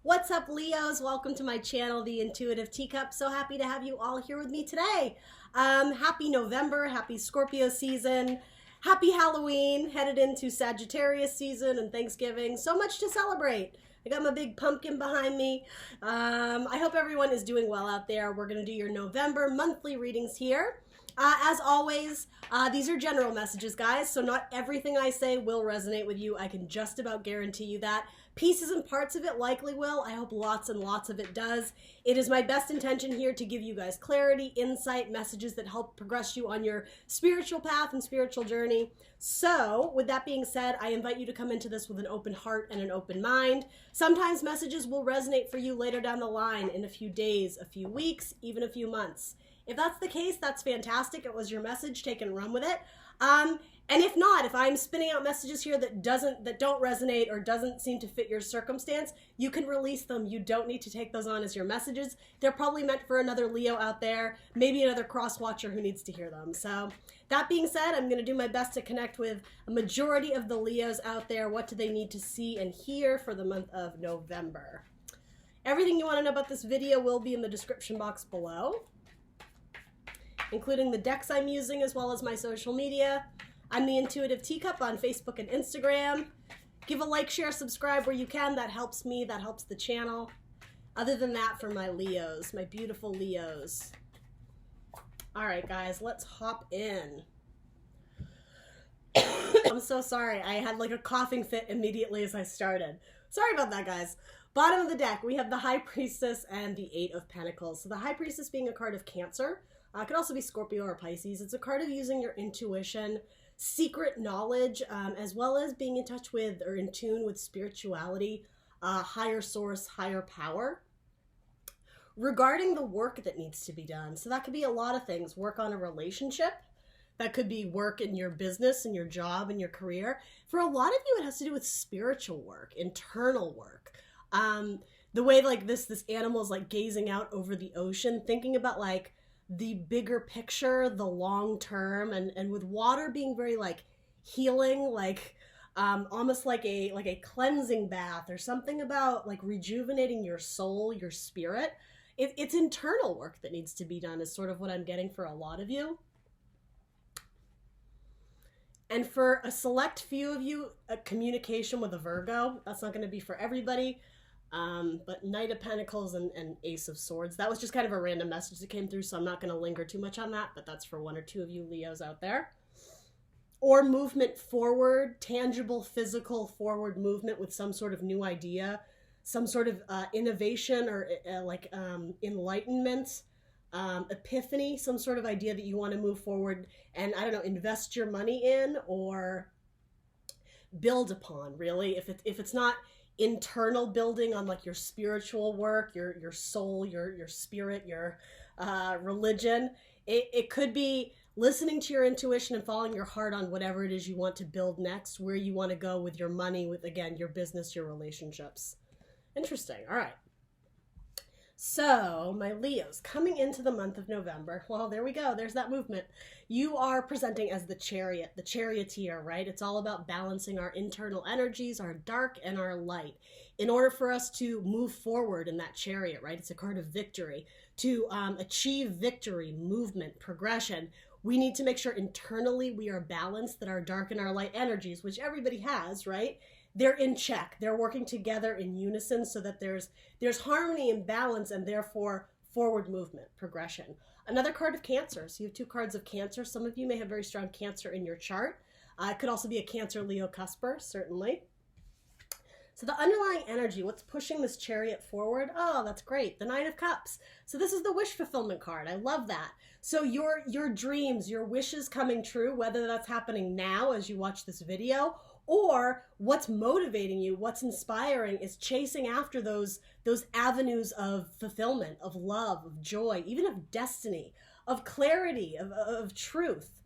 What's up, Leos? Welcome to my channel, The Intuitive Teacup. So happy to have you all here with me today. Happy November, happy Scorpio season, happy Halloween, headed into Sagittarius season and Thanksgiving. So much to celebrate. I got my big pumpkin behind me. I hope everyone is doing well out there. We're going to do your November monthly readings here. As always, these are general messages, guys, so not everything I say will resonate with you. I can just about guarantee you that. Pieces and parts of it likely will. I hope lots and lots of it does. It is my best intention here to give you guys clarity, insight, messages that help progress you on your spiritual path and spiritual journey. So, with that being said, I invite you to come into this with an open heart and an open mind. Sometimes messages will resonate for you later down the line in a few days, a few weeks, even a few months. If that's the case, that's fantastic. It was your message. Take and run with it. And if not, if I'm spinning out messages here that don't resonate or doesn't seem to fit your circumstance, you can release them. You don't need to take those on as your messages. They're probably meant for another Leo out there, maybe another cross watcher who needs to hear them. So that being said, I'm going to do my best to connect with a majority of the Leos out there. What do they need to see and hear for the month of November? Everything you want to know about this video will be in the description box below, including the decks I'm using as well as my social media. I'm the Intuitive Teacup on Facebook and Instagram. Give a like, share, subscribe where you can. That helps me, that helps the channel. Other than that, for my Leos, my beautiful Leos. All right, guys, let's hop in. I'm so sorry. I had like a coughing fit immediately as I started. Sorry about that, guys. Bottom of the deck, we have the High Priestess and the Eight of Pentacles. So the High Priestess being a card of Cancer. It could also be Scorpio or Pisces. It's a card of using your intuition, secret knowledge, as well as being in touch with or in tune with spirituality, higher source, higher power. Regarding the work that needs to be done, so that could be a lot of things. Work on a relationship. That could be work in your business, in your job, in your career. For a lot of you, it has to do with spiritual work, internal work. The way like this animal is like gazing out over the ocean, thinking about like the bigger picture, the long term, and with water being very like healing, like almost like a cleansing bath or something about like rejuvenating your soul, your spirit. It's internal work that needs to be done is sort of what I'm getting for a lot of you. And for a select few of you, a communication with a Virgo. That's not going to be for everybody. But Knight of Pentacles and Ace of Swords. That was just kind of a random message that came through, so I'm not going to linger too much on that, but that's for one or two of you Leos out there. Or movement forward, tangible, physical forward movement with some sort of new idea, some sort of innovation or enlightenment, epiphany, some sort of idea that you want to move forward and, I don't know, invest your money in or build upon, really. If it's not internal building on like your spiritual work, your soul, your spirit, your religion, it could be listening to your intuition and following your heart on whatever it is you want to build next, where you want to go with your money, with, again, your business, your relationships. Interesting. All right. So, my Leos, coming into the month of November, well, there we go. There's that movement. You are presenting as the chariot, the charioteer, right? It's all about balancing our internal energies, our dark and our light, in order for us to move forward in that chariot, right? It's a card of victory. To achieve victory, movement, progression, we need to make sure internally we are balanced, that our dark and our light energies, which everybody has, right? They're in check. They're working together in unison so that there's harmony and balance, and therefore forward movement, progression. Another card of Cancer. So you have two cards of Cancer. Some of you may have very strong Cancer in your chart. It could also be a Cancer Leo cusper, certainly. So the underlying energy, what's pushing this chariot forward? Oh, that's great. The Nine of Cups. So this is the wish fulfillment card. I love that. So your dreams, your wishes coming true, whether that's happening now as you watch this video, or what's motivating you, what's inspiring, is chasing after those avenues of fulfillment, of love, of joy, even of destiny, of clarity, of truth.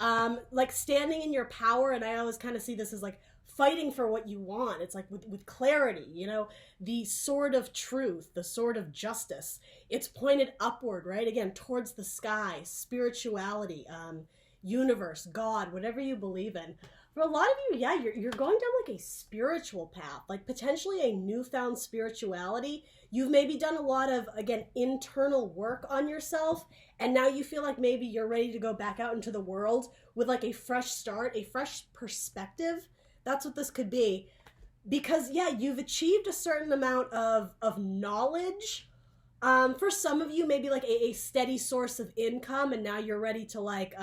Like standing in your power, and I always kind of see this as like fighting for what you want. It's like with clarity, you know, the sword of truth, the sword of justice. It's pointed upward, right? Again, towards the sky, spirituality, universe, God, whatever you believe in. For a lot of you, yeah, you're going down like a spiritual path, like potentially a newfound spirituality. You've maybe done a lot of, again, internal work on yourself, and now you feel like maybe you're ready to go back out into the world with like a fresh start, a fresh perspective. That's what this could be. Because, yeah, you've achieved a certain amount of knowledge. For some of you, maybe like a steady source of income, and now you're ready to like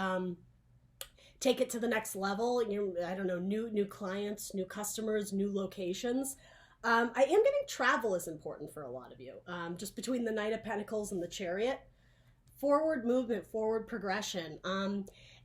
take it to the next level. I don't know, new clients, new customers, new locations. I am getting travel is important for a lot of you. Just between the Knight of Pentacles and the Chariot. Forward movement, forward progression.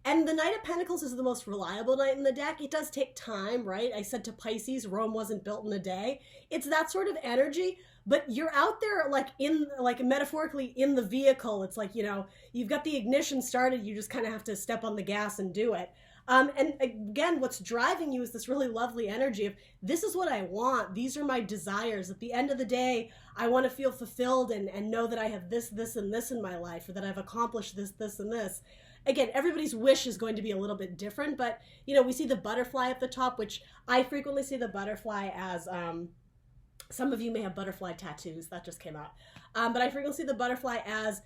And the Knight of Pentacles is the most reliable knight in the deck. It does take time, right? I said to Pisces, Rome wasn't built in a day. It's that sort of energy, but you're out there like metaphorically in the vehicle. It's like, you've got the ignition started. You just kind of have to step on the gas and do it. And again, what's driving you is this really lovely energy of, this is what I want. These are my desires. At the end of the day, I want to feel fulfilled and know that I have this, and this in my life, or that I've accomplished this, and this. Again, everybody's wish is going to be a little bit different, but, we see the butterfly at the top, which I frequently see the butterfly as, some of you may have butterfly tattoos. That just came out. But I frequently see the butterfly as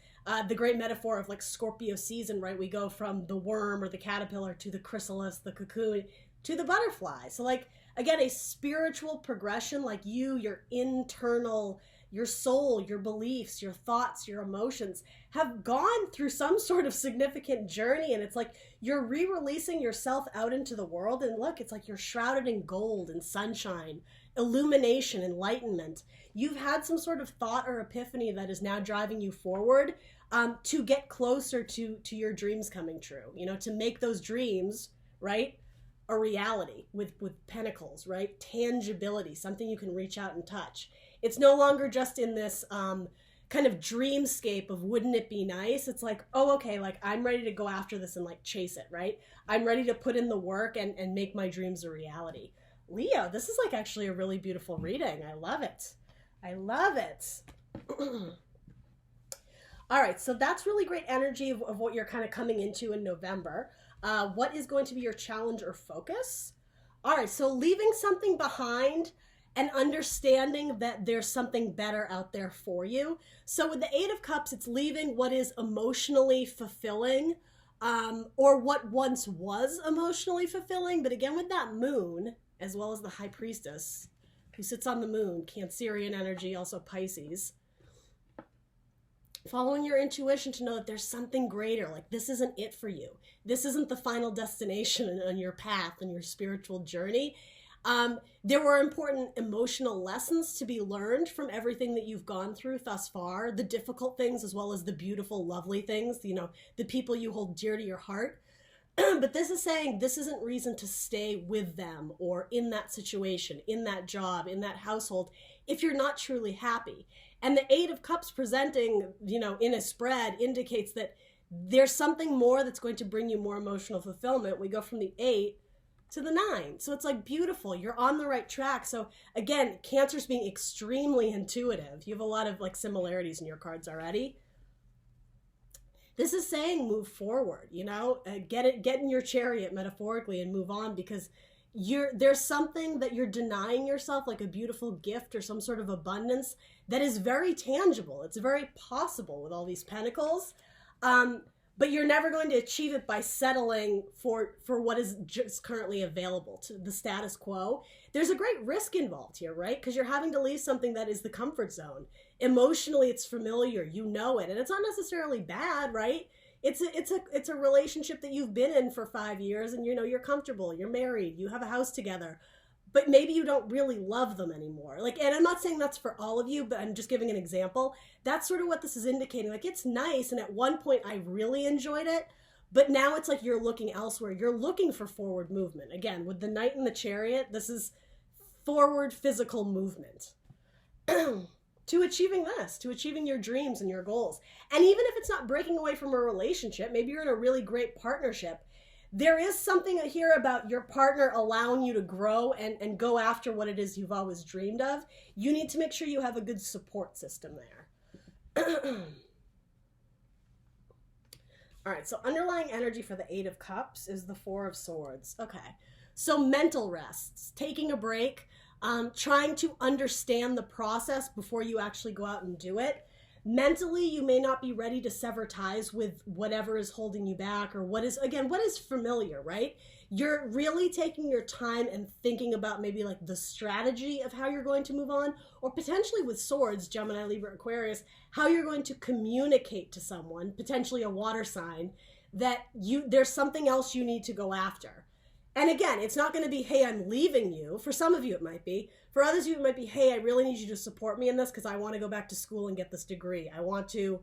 the great metaphor of like Scorpio season, right? We go from the worm or the caterpillar to the chrysalis, the cocoon, to the butterfly. So like, again, a spiritual progression, like your internal, your soul, your beliefs, your thoughts, your emotions have gone through some sort of significant journey. And it's like you're re-releasing yourself out into the world. And look, it's like you're shrouded in gold and sunshine, illumination, enlightenment. You've had some sort of thought or epiphany that is now driving you forward to get closer to your dreams coming true, to make those dreams, right, a reality with pentacles, right? Tangibility, something you can reach out and touch. It's no longer just in this kind of dreamscape of wouldn't it be nice? It's like, oh, okay, like I'm ready to go after this and like chase it, right? I'm ready to put in the work and make my dreams a reality. Leo, this is like actually a really beautiful reading. I love it. I love it. All right, so that's really great energy of what you're kind of coming into in November. What is going to be your challenge or focus? All right, so leaving something behind and understanding that there's something better out there for you. So with the Eight of Cups, it's leaving what is emotionally fulfilling, or what once was emotionally fulfilling. But again, with that moon, as well as the High Priestess, who sits on the moon, Cancerian energy, also Pisces, following your intuition to know that there's something greater, like this isn't it for you. This isn't the final destination on your path and your spiritual journey. There were important emotional lessons to be learned from everything that you've gone through thus far, the difficult things as well as the beautiful, lovely things, the people you hold dear to your heart. But this is saying this isn't reason to stay with them or in that situation, in that job, in that household, if you're not truly happy. And the Eight of Cups presenting, in a spread indicates that there's something more that's going to bring you more emotional fulfillment. We go from the 8 to the 9. So it's like beautiful. You're on the right track. So again, Cancer's being extremely intuitive. You have a lot of like similarities in your cards already. This is saying move forward, get in your chariot metaphorically and move on, because there's something that you're denying yourself, like a beautiful gift or some sort of abundance that is very tangible. It's very possible with all these pentacles. But you're never going to achieve it by settling for what is just currently available to the status quo. There's a great risk involved here, right? Because you're having to leave something that is the comfort zone. Emotionally, it's familiar, it, and it's not necessarily bad, right? It's a relationship that you've been in for 5 years, and you're comfortable, you're married, you have a house together, but maybe you don't really love them anymore. And I'm not saying that's for all of you, but I'm just giving an example. That's sort of what this is indicating. It's nice, and at one point I really enjoyed it, but now it's like you're looking elsewhere. You're looking for forward movement. Again, with the Knight and the Chariot, this is forward physical movement. To achieving your dreams and your goals. And even if it's not breaking away from a relationship, maybe you're in a really great partnership, there is something here about your partner allowing you to grow and go after what it is you've always dreamed of. You need to make sure you have a good support system there. All right, so underlying energy for the Eight of Cups is the Four of Swords. Okay, So mental rests, taking a break, trying to understand the process before you actually go out and do it. Mentally, you may not be ready to sever ties with whatever is holding you back, or what is familiar, right? You're really taking your time and thinking about maybe like the strategy of how you're going to move on, or potentially with swords, Gemini, Libra, Aquarius, how you're going to communicate to someone, potentially a water sign, that there's something else you need to go after. And again, it's not going to be, hey, I'm leaving you. For some of you, it might be. For others of you, it might be, hey, I really need you to support me in this because I want to go back to school and get this degree. I want to,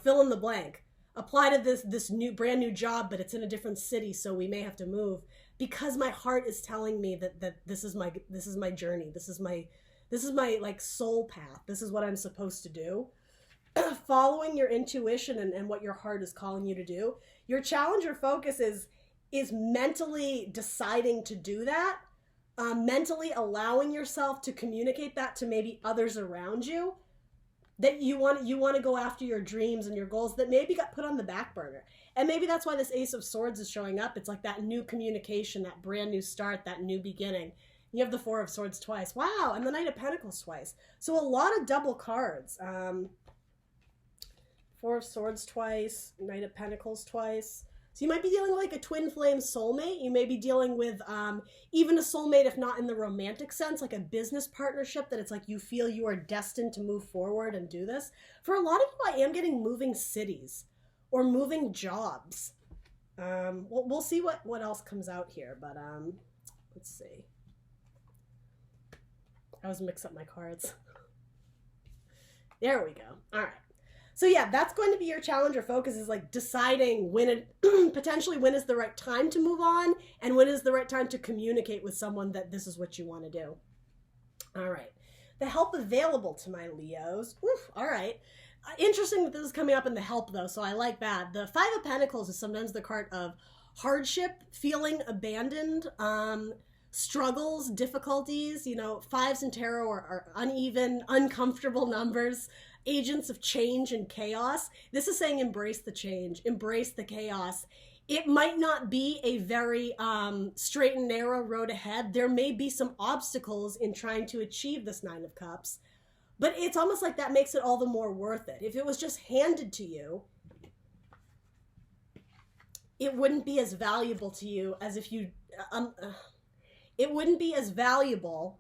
fill in the blank. Apply to this brand new job, but it's in a different city, so we may have to move because my heart is telling me that this is my journey. This is my like soul path. This is what I'm supposed to do. Following your intuition and what your heart is calling you to do. Your challenge or focus is mentally deciding to do that, mentally allowing yourself to communicate that to maybe others around you, that you want to go after your dreams and your goals that maybe got put on the back burner. And maybe that's why this Ace of Swords is showing up. It's like that new communication, that brand new start, that new beginning. You have the Four of Swords twice. Wow, and the Knight of Pentacles twice. So a lot of double cards. Four of Swords twice, Knight of Pentacles twice. So you might be dealing with like a twin flame soulmate. You may be dealing with even a soulmate, if not in the romantic sense, like a business partnership that it's like you feel you are destined to move forward and do this. For a lot of you, I am getting moving cities or moving jobs. We'll see what else comes out here, but let's see. I always mix up my cards. There we go. All right. So yeah, that's going to be your challenge or focus, is like deciding potentially when is the right time to move on and when is the right time to communicate with someone that this is what you want to do. All right. The help available to my Leos. Oof, all right. Interesting that this is coming up in the help though, so I like that. The Five of Pentacles is sometimes the card of hardship, feeling abandoned, struggles, difficulties. Fives in tarot are uneven, uncomfortable numbers. Agents of change and chaos. This is saying embrace the change, embrace the chaos. It might not be a very straight and narrow road ahead. There may be some obstacles in trying to achieve this Nine of Cups, but it's almost like that makes it all the more worth it. If it was just handed to you, it wouldn't be as valuable to you as if you, it wouldn't be as valuable.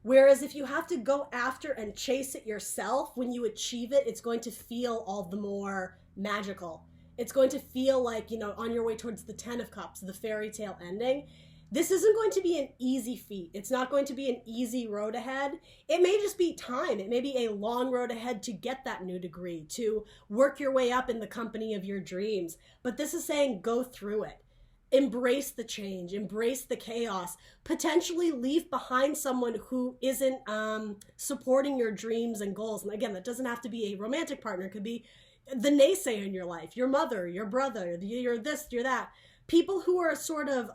Whereas if you have to go after and chase it yourself, when you achieve it, it's going to feel all the more magical. It's going to feel like, on your way towards the Ten of Cups, the fairy tale ending. This isn't going to be an easy feat. It's not going to be an easy road ahead. It may just be time. It may be a long road ahead to get that new degree, to work your way up in the company of your dreams. But this is saying go through it. Embrace the change, embrace the chaos, potentially leave behind someone who isn't supporting your dreams and goals. And again, that doesn't have to be a romantic partner. It could be the naysayer in your life, your mother, your brother, you're this, you're that. People who are sort of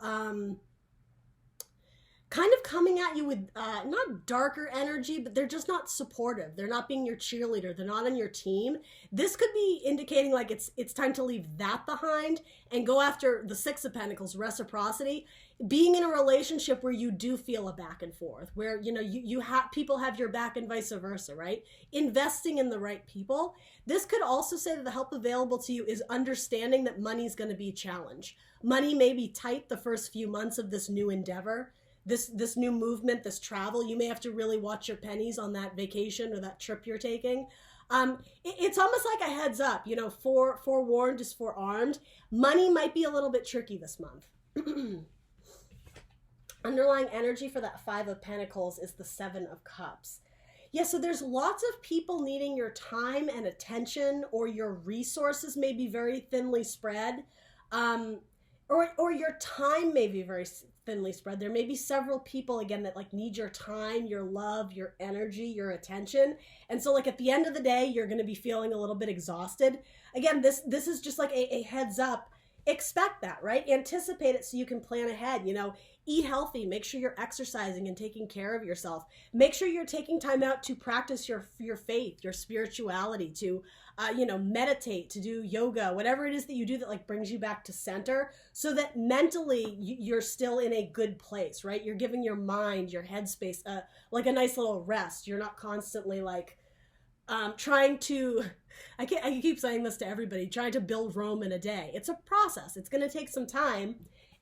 kind of coming at you with not darker energy, but they're just not supportive. They're not being your cheerleader. They're not on your team. This could be indicating like it's time to leave that behind and go after the Six of Pentacles, reciprocity, being in a relationship where you do feel a back and forth, where you have people have your back and vice versa, right? Investing in the right people. This could also say that the help available to you is understanding that money's going to be a challenge. Money may be tight the first few months of this new endeavor. This new movement, this travel, you may have to really watch your pennies on that vacation or that trip you're taking. It's almost like a heads up, forewarned is forearmed. Money might be a little bit tricky this month. Underlying energy for that Five of Pentacles is the Seven of Cups. Yeah, so there's lots of people needing your time and attention, or your resources may be very thinly spread, or your time may be very thinly spread. There may be several people, again, that like need your time, your love, your energy, your attention. And so like at the end of the day, you're going to be feeling a little bit exhausted. Again, this is just like a heads up. expect that, right? Anticipate it so you can plan ahead. Eat healthy, make sure you're exercising and taking care of yourself. Make sure you're taking time out to practice your faith, your spirituality, to meditate, to do yoga, whatever it is that you do that like brings you back to center, so that mentally you're still in a good place, right? You're giving your mind, your headspace, like a nice little rest. You're not constantly like trying to, I keep saying this to everybody, trying to build Rome in a day. It's a process. It's going to take some time.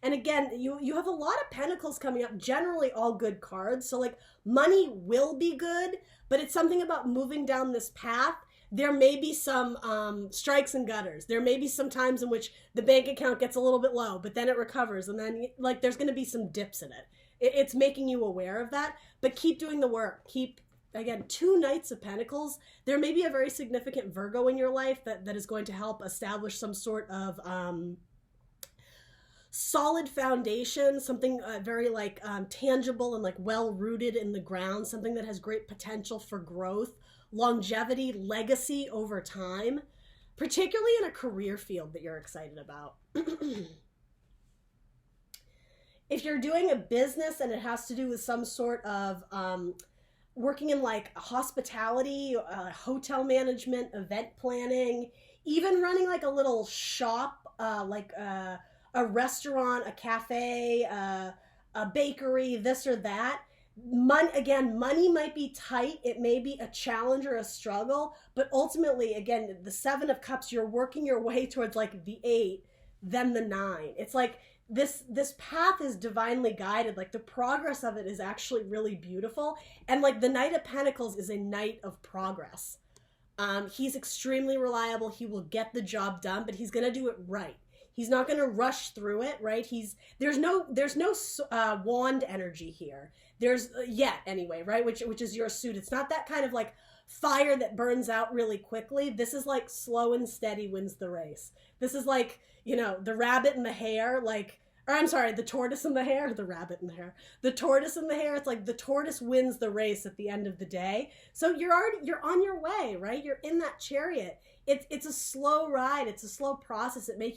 And again, you have a lot of pentacles coming up, generally all good cards. So like money will be good, but it's something about moving down this path. There may be some strikes and gutters. There may be some times in which the bank account gets a little bit low, but then it recovers. And then like there's going to be some dips in it. It's making you aware of that, but keep doing the work. Again, 2 Knights of Pentacles. There may be a very significant Virgo in your life that is going to help establish some sort of solid foundation, something very like tangible and like well-rooted in the ground, something that has great potential for growth, longevity, legacy over time, particularly in a career field that you're excited about. If you're doing a business and it has to do with some sort of working in like hospitality, hotel management, event planning, even running like a little shop, like a restaurant, a cafe, a bakery, this or that. Money might be tight. It may be a challenge or a struggle, but ultimately, again, the 7 of Cups, you're working your way towards like the 8, then the 9. It's like this path is divinely guided. Like the progress of it is actually really beautiful. And like the Knight of Pentacles is a knight of progress. He's extremely reliable. He will get the job done, but he's going to do it right. He's not going to rush through it, right? There's no wand energy here. There's yet anyway, right? Which is your suit. It's not that kind of like fire that burns out really quickly. This is like slow and steady wins the race. This is like, the rabbit and the hare, the tortoise and the hare, the rabbit and the hare, the tortoise and the hare. It's like the tortoise wins the race at the end of the day. So you're on your way, right? You're in that chariot. It's a slow ride. It's a slow process. It may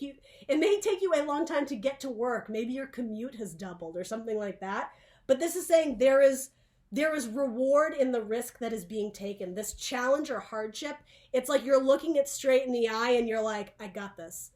take you a long time to get to work. Maybe your commute has doubled or something like that. But this is saying there is reward in the risk that is being taken. This challenge or hardship, it's like you're looking it straight in the eye and you're like, I got this.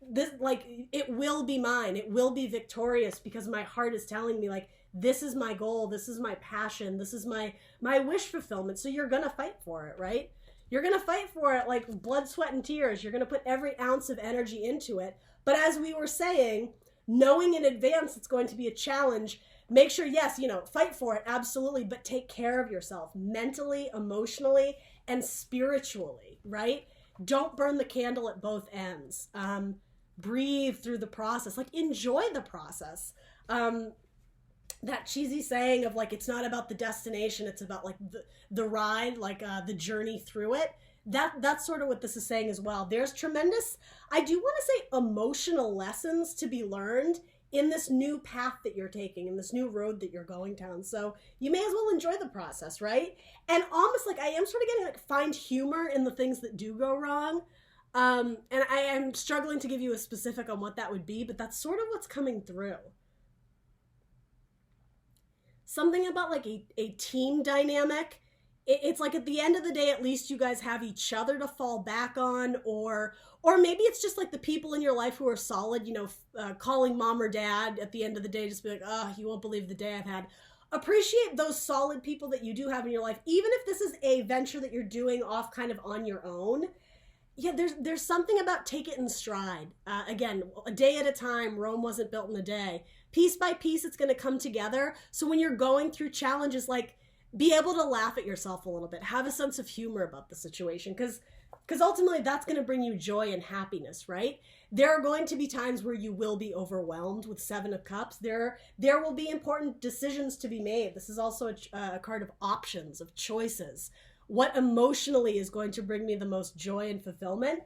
This, like, it will be mine. It will be victorious because my heart is telling me, like, this is my goal. This is my passion. This is my wish fulfillment. So you're going to fight for it, right? You're going to fight for it like blood, sweat, and tears. You're going to put every ounce of energy into it. But as we were saying, knowing in advance it's going to be a challenge, make sure, yes, fight for it, absolutely, but take care of yourself mentally, emotionally, and spiritually, right? Don't burn the candle at both ends. Breathe through the process, like enjoy the process. That cheesy saying of like, it's not about the destination, it's about like the ride, like the journey through it. That's sort of what this is saying as well. There's tremendous, I do want to say, emotional lessons to be learned in this new path that you're taking, in this new road that you're going down. So you may as well enjoy the process, right? And almost like I am sort of getting like find humor in the things that do go wrong. And I am struggling to give you a specific on what that would be, but that's sort of what's coming through. Something about like a team dynamic. It's like at the end of the day, at least you guys have each other to fall back on, or maybe it's just like the people in your life who are solid, calling mom or dad at the end of the day, just be like, oh, you won't believe the day I've had. Appreciate those solid people that you do have in your life, even if this is a venture that you're doing off kind of on your own. Yeah, there's something about take it in stride. Again, a day at a time. Rome wasn't built in a day. Piece by piece, it's going to come together. So when you're going through challenges, like, be able to laugh at yourself a little bit. Have a sense of humor about the situation, because ultimately that's going to bring you joy and happiness, right? There are going to be times where you will be overwhelmed with 7 of Cups. There will be important decisions to be made. This is also a card of options, of choices. What emotionally is going to bring me the most joy and fulfillment?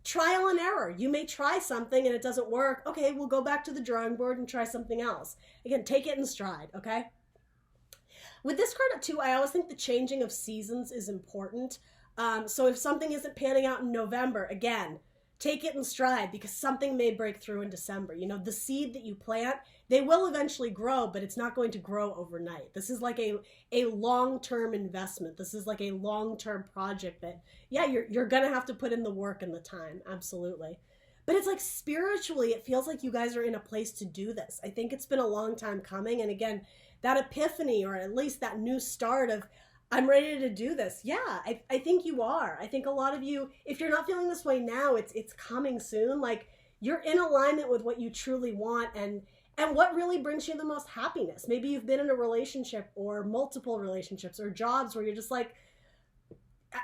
Trial and error. You may try something and it doesn't work. Okay, we'll go back to the drawing board and try something else. Again, take it in stride, okay? With this card too, I always think the changing of seasons is important. So if something isn't panning out in November, again, take it in stride, because something may break through in December. You know, the seed that you plant, they will eventually grow, but it's not going to grow overnight. This is like a long-term investment. This is like a long-term project that, yeah, you're going to have to put in the work and the time. Absolutely. But it's like spiritually, it feels like you guys are in a place to do this. I think it's been a long time coming. And again, that epiphany, or at least that new start of, I'm ready to do this. Yeah, I think you are. I think a lot of you, if you're not feeling this way now, it's coming soon. Like, you're in alignment with what you truly want and what really brings you the most happiness. Maybe you've been in a relationship or multiple relationships or jobs where you're just like,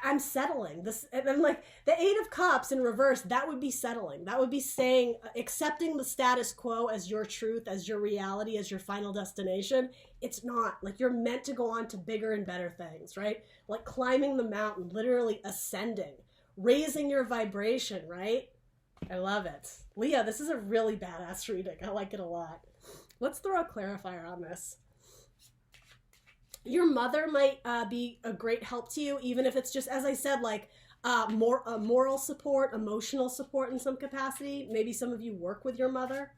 I'm settling this. And then like the 8 of Cups in reverse, that would be settling. That would be saying, accepting the status quo as your truth, as your reality, as your final destination. It's not. Like, you're meant to go on to bigger and better things, right? Like climbing the mountain, literally ascending, raising your vibration, right? I love it. Leah, this is a really badass reading. I like it a lot. Let's throw a clarifier on this. Your mother might be a great help to you, even if it's just, as I said, like moral support, emotional support in some capacity. Maybe some of you work with your mother.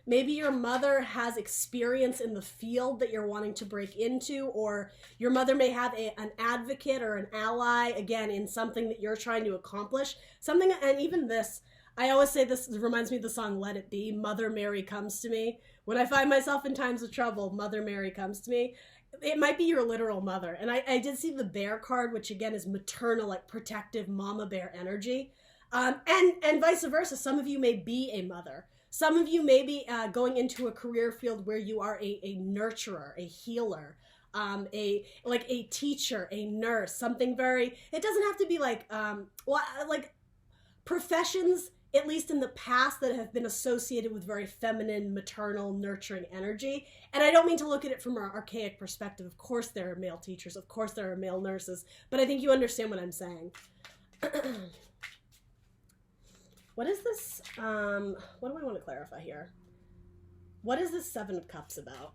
Maybe your mother has experience in the field that you're wanting to break into, or your mother may have an advocate or an ally, again, in something that you're trying to accomplish. Something, and even this, I always say this reminds me of the song Let It Be, Mother Mary Comes to Me. When I find myself in times of trouble, Mother Mary comes to me. It might be your literal mother. And I did see the bear card, which again is maternal, like protective mama bear energy. And vice versa. Some of you may be a mother. Some of you may be going into a career field where you are a nurturer, a healer, a teacher, a nurse, something very, it doesn't have to be like professions, at least in the past, that have been associated with very feminine, maternal, nurturing energy. And I don't mean to look at it from an archaic perspective. Of course there are male teachers. Of course there are male nurses. But I think you understand what I'm saying. What is this? What do I want to clarify here? What is this 7 of Cups about?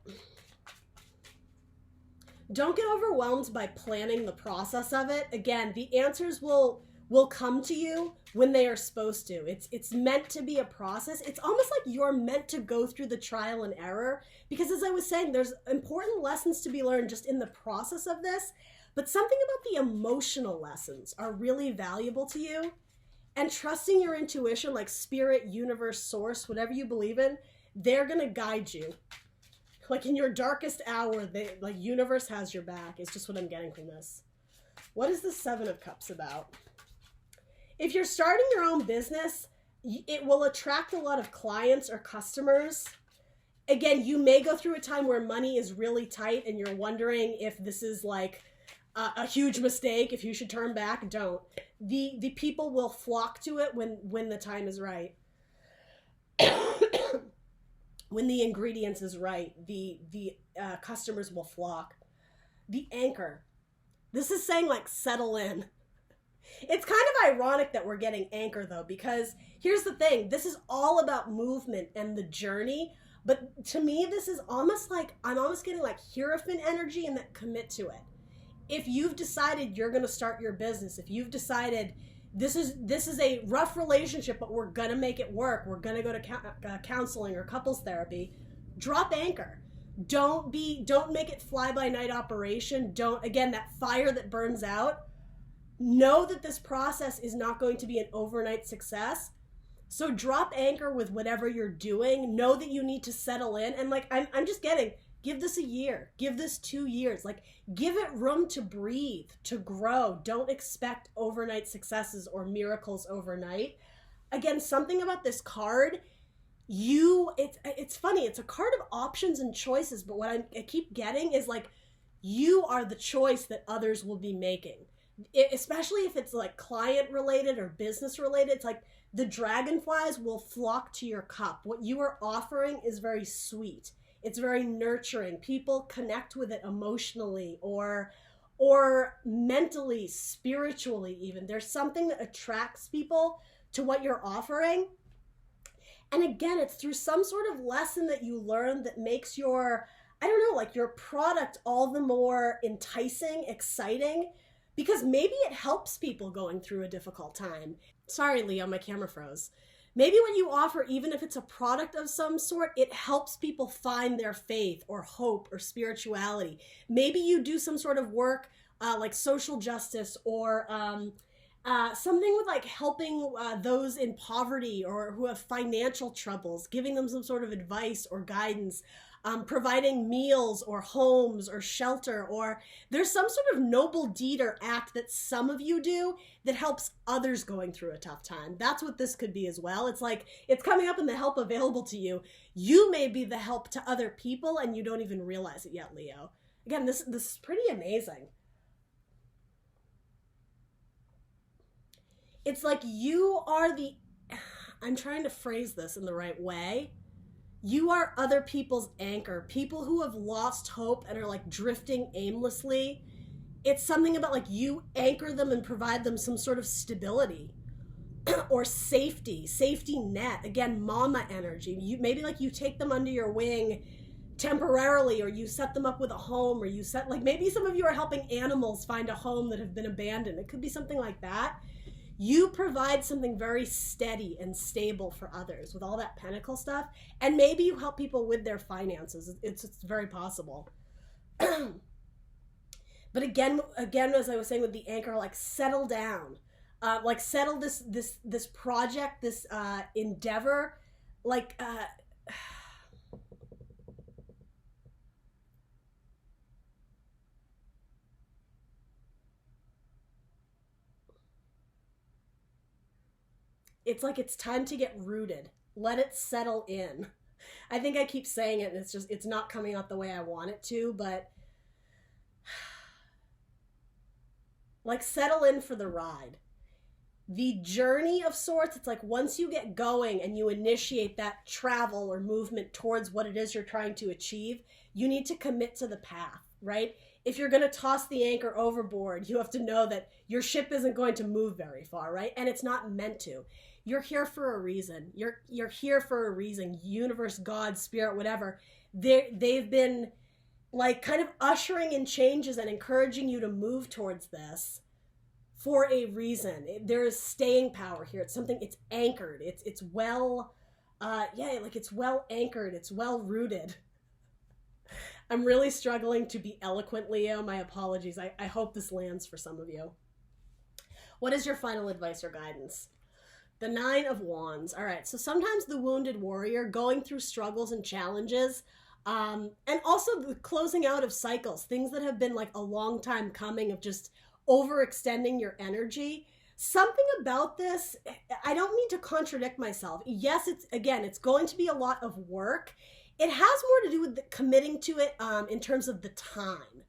Don't get overwhelmed by planning the process of it. Again, the answers will come to you when they are supposed to. It's meant to be a process. It's almost like you're meant to go through the trial and error, because as I was saying, there's important lessons to be learned just in the process of this, but something about the emotional lessons are really valuable to you. And trusting your intuition, like spirit, universe, source, whatever you believe in, they're going to guide you. Like in your darkest hour, like universe has your back. It's just what I'm getting from this. What is the 7 of Cups about? If you're starting your own business, it will attract a lot of clients or customers. Again, you may go through a time where money is really tight and you're wondering if this is like a huge mistake, if you should turn back. Don't. The people will flock to it when the time is right. When the ingredients is right, the customers will flock. The Anchor. This is saying like settle in. It's kind of ironic that we're getting Anchor though, because here's the thing. This is all about movement and the journey. But to me, this is almost like, I'm almost getting like Hierophant energy and that commit to it. If you've decided you're going to start your business, if you've decided this is a rough relationship, but we're going to make it work, we're going to go to counseling or couples therapy, drop Anchor. Don't make it fly-by-night operation. Again, that fire that burns out. Know that this process is not going to be an overnight success. So drop Anchor with whatever you're doing. Know that you need to settle in. And like, I'm just getting, give this a year. Give this 2 years. Like, give it room to breathe, to grow. Don't expect overnight successes or miracles overnight. Again, something about this card, it's funny. It's a card of options and choices. But what I keep getting is like, you are the choice that others will be making. Especially if it's like client related or business related, it's like the dragonflies will flock to your cup. What you are offering is very sweet. It's very nurturing. People connect with it emotionally or mentally, spiritually even. There's something that attracts people to what you're offering. And again, it's through some sort of lesson that you learn that makes your, I don't know, like your product all the more enticing, exciting. because maybe it helps people going through a difficult time. Sorry, Leo, my camera froze. Maybe what you offer, even if it's a product of some sort, it helps people find their faith or hope or spirituality. Maybe you do some sort of work like social justice or something with like helping those in poverty or who have financial troubles, giving them some sort of advice or guidance, providing meals or homes or shelter, or there's some sort of noble deed or act that some of you do that helps others going through a tough time. That's what this could be as well. It's like, it's coming up in the help available to you. You may be the help to other people and you don't even realize it yet, Leo. Again, this is pretty amazing. It's like you are I'm trying to phrase this in the right way. You are other people's anchor, people who have lost hope and are like drifting aimlessly. It's something about like you anchor them and provide them some sort of stability or safety net. Again, mama energy. Maybe like you take them under your wing temporarily, or you set them up with a home, or like maybe some of you are helping animals find a home that have been abandoned. It could be something like that. You provide something very steady and stable for others with all that pentacle stuff. And maybe you help people with their finances. It's very possible. But again, as I was saying with the anchor, like settle down, like settle this project, this endeavor, like, it's like it's time to get rooted. Let it settle in. I think I keep saying it and it's not coming out the way I want it to, but like settle in for the ride. The journey of sorts, it's like once you get going and you initiate that travel or movement towards what it is you're trying to achieve, you need to commit to the path, right? If you're going to toss the anchor overboard, you have to know that your ship isn't going to move very far, right? And it's not meant to. You're here for a reason. You're here for a reason. Universe, God, spirit, whatever. They've been like kind of ushering in changes and encouraging you to move towards this for a reason. There is staying power here. It's something, it's anchored. It's well, it's well anchored. It's well rooted. I'm really struggling to be eloquent, Leo. My apologies. I hope this lands for some of you. What is your final advice or guidance? The 9 of Wands. All right, so sometimes the wounded warrior going through struggles and challenges, and also the closing out of cycles, things that have been like a long time coming of just overextending your energy. Something about this, I don't mean to contradict myself. Yes, it's going to be a lot of work. It has more to do with committing to it in terms of the time.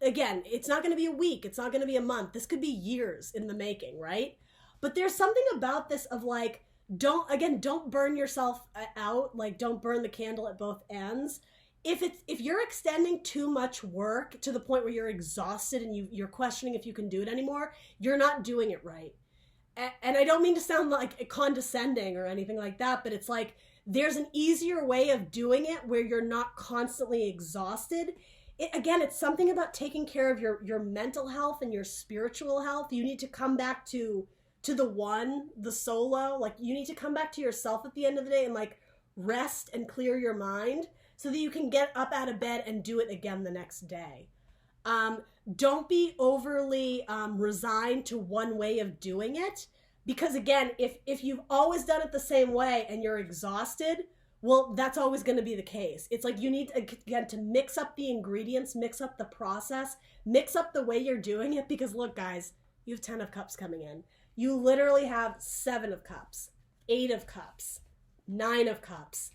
Again, it's not going to be a week. It's not going to be a month. This could be years in the making, right? But there's something about this of like, don't burn yourself out. Like, don't burn the candle at both ends. If you're extending too much work to the point where you're exhausted and you're questioning if you can do it anymore, you're not doing it right. And I don't mean to sound like condescending or anything like that, but it's like, there's an easier way of doing it where you're not constantly exhausted. It's something about taking care of your mental health and your spiritual health. You need to come back to the one, the solo. Like, you need to come back to yourself at the end of the day and like rest and clear your mind so that you can get up out of bed and do it again the next day. Don't be overly resigned to one way of doing it. Because again, if you've always done it the same way and you're exhausted, well, that's always going to be the case. It's like you need, again, to mix up the ingredients, mix up the process, mix up the way you're doing it. Because look, guys, you have 10 of Cups coming in. You literally have 7 of Cups, 8 of Cups, 9 of Cups,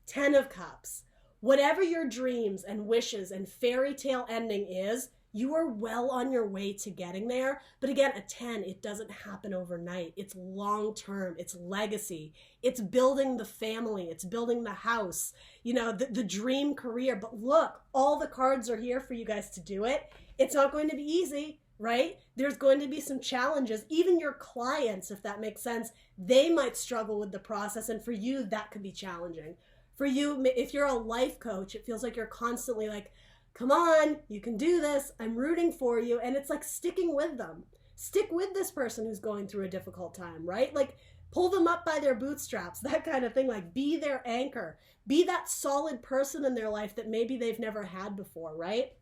10 of Cups. Whatever your dreams and wishes and fairy tale ending is, you are well on your way to getting there. But again, a 10, it doesn't happen overnight. It's long-term. It's legacy. It's building the family. It's building the house, the dream career. But look, all the cards are here for you guys to do it. It's not going to be easy, right? There's going to be some challenges. Even your clients, if that makes sense, they might struggle with the process. And for you, that could be challenging. For you, if you're a life coach, it feels like you're constantly like come on, you can do this. I'm rooting for you. And it's like sticking with them. Stick with this person who's going through a difficult time, right? Like pull them up by their bootstraps, that kind of thing. Like be their anchor. Be that solid person in their life that maybe they've never had before, right?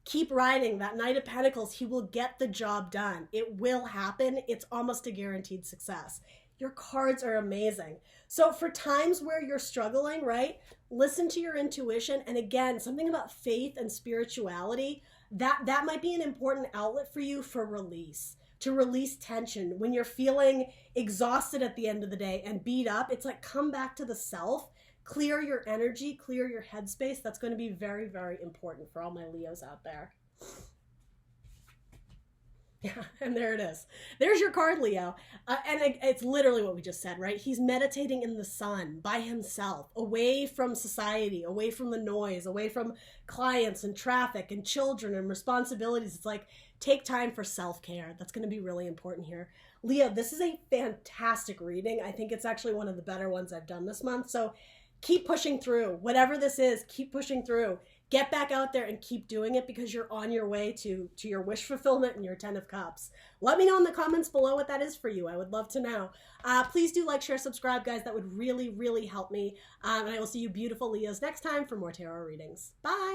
Keep riding that Knight of Pentacles. He will get the job done. It will happen. It's almost a guaranteed success. Your cards are amazing. So for times where you're struggling, right, listen to your intuition. And again, something about faith and spirituality, that might be an important outlet for you for release, to release tension. When you're feeling exhausted at the end of the day and beat up, it's like come back to the self, clear your energy, clear your headspace. That's going to be very, very important for all my Leos out there. Yeah, and there it is. There's your card, Leo. And it's literally what we just said, right? He's meditating in the sun by himself, away from society, away from the noise, away from clients and traffic and children and responsibilities. It's like, take time for self-care. That's going to be really important here. Leo, this is a fantastic reading. I think it's actually one of the better ones I've done this month. So keep pushing through. Whatever this is, keep pushing through. Get back out there and keep doing it because you're on your way to your wish fulfillment and your 10 of Cups. Let me know in the comments below what that is for you. I would love to know. Please do like, share, subscribe, guys. That would really, really help me. And I will see you beautiful Leos next time for more tarot readings. Bye.